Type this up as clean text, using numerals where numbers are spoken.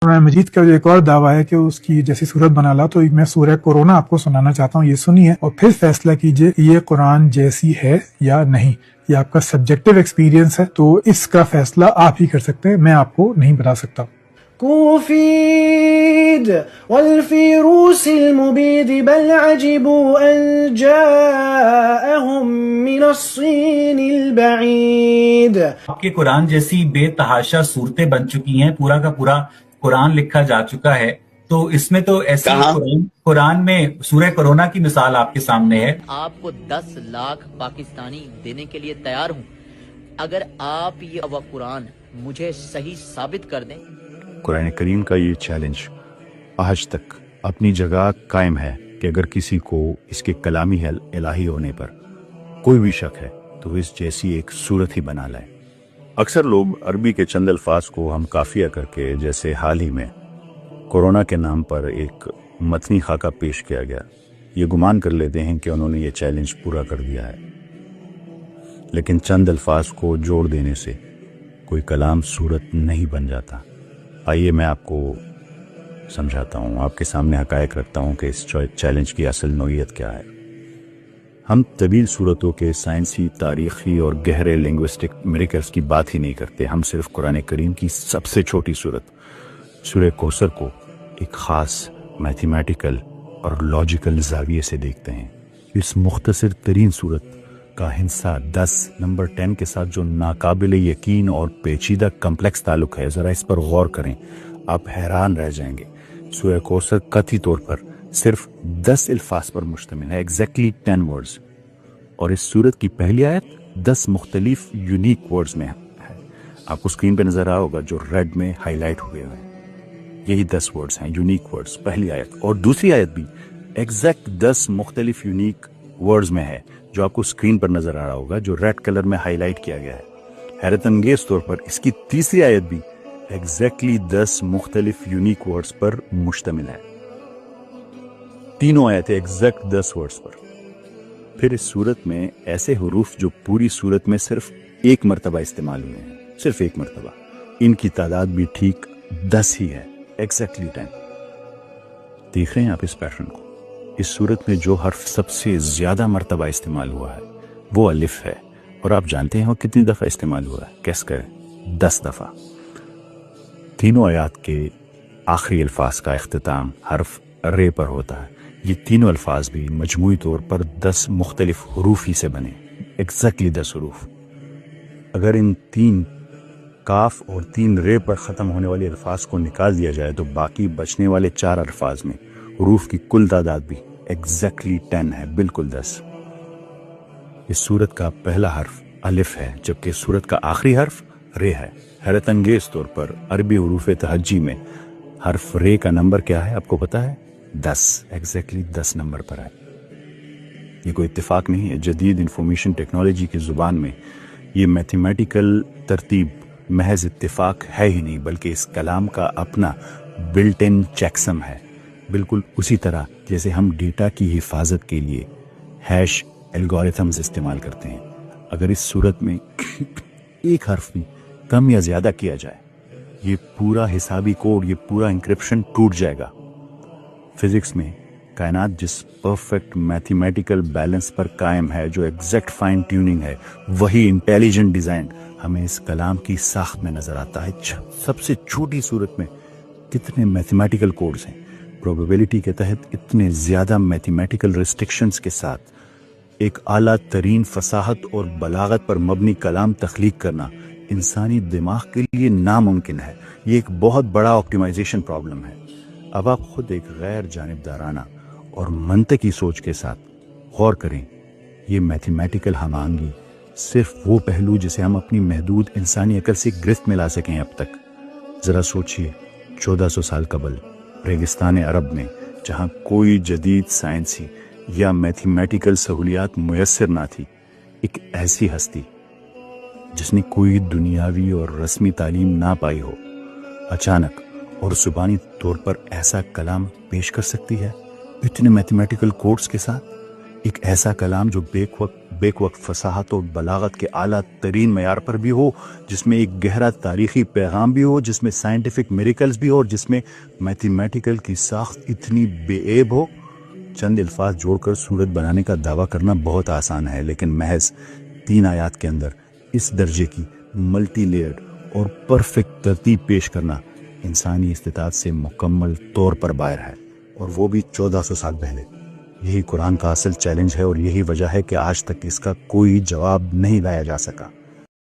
कुरान मजीद का जो एक और दावा है कि उसकी जैसी सूरत बना ला, तो मैं सूरह कोरोना आपको सुनाना चाहता हूँ, ये सुनिए और फिर फैसला कीजिए ये कुरान जैसी है या नहीं। ये आपका सब्जेक्टिव एक्सपीरियंस है, तो इसका फैसला आप ही कर सकते हैं, मैं आपको नहीं बता सकता। كوفيد والفيروس المبيد بل عجبوا أن جاءهم من الصين البعيد. आपके कुरान जैसी बेतहाशा सूरतें बन चुकी हैं, पूरा का पूरा कुरान लिखा जा चुका है, तो इसमें तो ऐसे कुरान में सूरह कोरोना की मिसाल आपके सामने है। आपको 10 लाख पाकिस्तानी देने के लिए तैयार हूँ अगर आप ये कुरान मुझे सही साबित कर दें। कुरान करीम का ये चैलेंज आज तक अपनी जगह कायम है कि अगर किसी को इसके कलामी इलाही होने पर कोई भी शक है तो इस जैसी एक सूरत ही बना लाए। अक्सर लोग अरबी के चंद अल्फाज को हम काफिया करके, जैसे हाल ही में कोरोना के नाम पर एक मतनी खाका पेश किया गया, ये गुमान कर लेते हैं कि उन्होंने ये चैलेंज पूरा कर दिया है। लेकिन चंद अल्फाज को जोड़ देने से कोई कलाम सूरत नहीं बन जाता। आइए मैं आपको समझाता हूँ, आपके सामने हकायक रखता हूँ कि इस चैलेंज की असल नोयत क्या है। हम तवील सूरतों के साइंसी, तारीखी और गहरे लिंग्विस्टिक मिरेकल्स की बात ही नहीं करते। हम सिर्फ कुरान करीम की सबसे छोटी सूरत सूरह कौसर को एक ख़ास मैथमेटिकल और लॉजिकल जाविये से देखते हैं। इस मुख्तसर तरीन सूरत का हिस्सा 10 नंबर 10 के साथ जो नाकाबिल यकीन और पेचीदा कम्प्लेक्स ताल्लुक है, ज़रा इस पर गौर करें, आप हैरान रह जाएंगे। सूरह कौसर कतई तौर पर सिर्फ 10 अल्फाज पर मुश्तमिल है, एग्जैक्टली 10 वर्ड्स, और इस सूरत की पहली आयत 10 मुख्तलिफ यूनिक वर्ड्स में है। आपको स्क्रीन पे नजर आ होगा जो रेड में हाईलाइट हुए हुए हैं, यही 10 वर्ड्स हैं, यूनिक वर्ड्स, पहली आयत। और दूसरी आयत भी एग्जैक्ट 10 मुख्तलिफ यूनिक वर्ड्स में है, जो आपको स्क्रीन पर नजर आ रहा होगा, जो रेड कलर में हाईलाइट किया गया है। हैरत अंगेज तौर पर इसकी तीसरी आयत भी एग्जैक्टली 10 मुख्तलिफ यूनिक वर्ड्स पर मुश्तमिल है। तीनों आयतें एग्जैक्ट 10 वर्ड्स पर। फिर इस सूरत में ऐसे हुरूफ जो पूरी सूरत में सिर्फ एक मरतबा इस्तेमाल हुए हैं, सिर्फ एक मरतबा, इनकी तादाद भी ठीक 10 ही है, एग्जैक्टली 10। देख रहे हैं आप इस पैटर्न को? इस सूरत में जो हर्फ सबसे ज्यादा मरतबा इस्तेमाल हुआ है वो अलिफ है, और आप जानते हैं वो कितनी दफा इस्तेमाल हुआ है? कैस करें? 10 दफा। तीनों आयात के आखिरी अल्फाज का इख्तिताम हर्फ रे पर होता है। ये तीनों अल्फाज भी मजमूई तौर पर 10 मुख्तलिफ हुरूफ ही से बने, एग्जैक्टली 10 हुरूफ। अगर इन 3 काफ और 3 रे पर ख़त्म होने वाले अल्फाज को निकाल दिया जाए तो बाकी बचने वाले 4 अल्फाज में हुरूफ की कुल तादाद भी एग्जैक्टली 10 है, बिल्कुल 10। इस सूरत का पहला हर्फ अलिफ है, जबकि इस सूरत का आखिरी हर्फ रे है। हैरत अंगेज तौर पर अरबी हुरूफ तहज्जी में हर्फ रे का नंबर क्या है आपको पता है? 10, एग्जैक्टली 10 नंबर पर है। ये कोई इत्तेफाक नहीं है, जदीद इंफॉर्मेशन टेक्नोलॉजी की जुबान में ये मैथमेटिकल तरतीब महज इत्तेफाक है ही नहीं, बल्कि इस कलाम का अपना बिल्ट इन चेकसम है। बिल्कुल उसी तरह जैसे हम डेटा की हिफाजत के लिए हैश एल्गोरिथम्स इस्तेमाल करते हैं। अगर इस सूरत में एक हर्फ भी कम या ज्यादा किया जाए, ये पूरा हिसाबी कोड, ये पूरा इंक्रिप्शन टूट जाएगा। फिजिक्स में कायनात जिस परफेक्ट मैथमेटिकल बैलेंस पर कायम है, जो एग्जैक्ट फाइन ट्यूनिंग है, वही इंटेलिजेंट डिजाइन हमें इस कलाम की साख्त में नजर आता है। सबसे छोटी सूरत में कितने मैथमेटिकल कोड्स हैं, प्रोबेबिलिटी के तहत इतने ज्यादा मैथमेटिकल रिस्ट्रिक्शंस के साथ एक आला तरीन फसाहत और बलागत पर मबनी कलाम तख्लीक करना इंसानी दिमाग के लिए नामुमकिन है। ये एक बहुत बड़ा ऑप्टिमाइजेशन प्रॉब्लम है। अब आप खुद एक गैर जानिबदाराना और मंतकी सोच के साथ गौर करें। ये मैथमेटिकल हमांगी सिर्फ वो पहलू जिसे हम अपनी महदूद इंसानी अकल से गिरफ्त में ला सकें अब तक। जरा सोचिए, 1400 साल कबल रेगिस्तान अरब में, जहाँ कोई जदीद साइंसी या मैथमेटिकल सहूलियात मुयस्सर ना थी, एक ऐसी हस्ती जिसने कोई दुनियावी और रस्मी तालीम ना पाई हो, अचानक और जुबानी तौर पर ऐसा कलाम पेश कर सकती है इतने मैथमेटिकल कोड्स के साथ। ایک ایسا کلام جو بیک وقت فصاحت اور بلاغت کے اعلیٰ ترین معیار پر بھی ہو، جس میں ایک گہرا تاریخی پیغام بھی ہو، جس میں سائنٹیفک میریکلز بھی ہو، اور جس میں میتھمیٹیکل کی ساخت اتنی بے عیب ہو۔ چند الفاظ جوڑ کر سورت بنانے کا دعویٰ کرنا بہت آسان ہے، لیکن محض 3 آیات کے اندر اس درجے کی ملٹی لیئرڈ اور پرفیکٹ ترتیب پیش کرنا انسانی استطاعت سے مکمل طور پر باہر ہے، اور وہ بھی 1400 سال پہلے۔ یہی قرآن کا اصل چیلنج ہے، اور یہی وجہ ہے کہ آج تک اس کا کوئی جواب نہیں لایا جا سکا۔